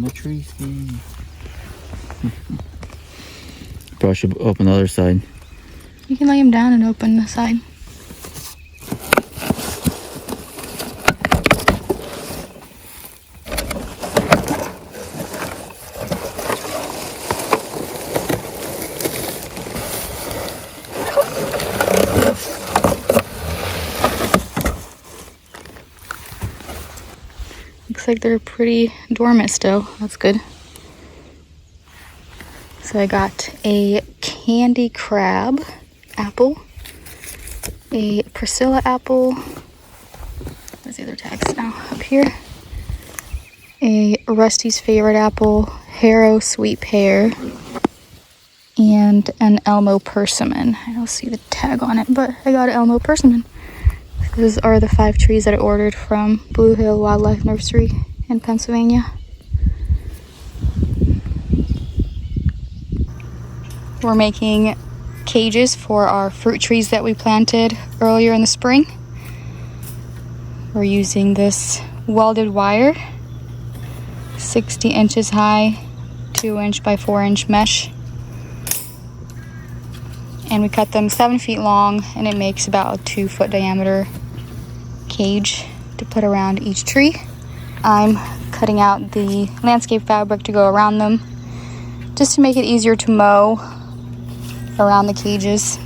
My tree stand. Probably should open the other side. You can lay him down and open the side. Looks like they're pretty dormant still. That's good. So I got a candy crab apple, a Priscilla apple. Where's the other tags now? Up here. A Rusty's favorite apple, Harrow sweet pear, and an Elmo persimmon. I don't see the tag on it, but I got an Elmo persimmon. Those are the 5 trees that I ordered from Blue Hill Wildlife Nursery in Pennsylvania. We're making cages for our fruit trees that we planted earlier in the spring. We're using this welded wire, 60 inches high, 2-inch by 4-inch mesh. And we cut them 7 feet long, and it makes about a 2-foot diameter cage to put around each tree. I'm cutting out the landscape fabric to go around them, just to make it easier to mow around the cages.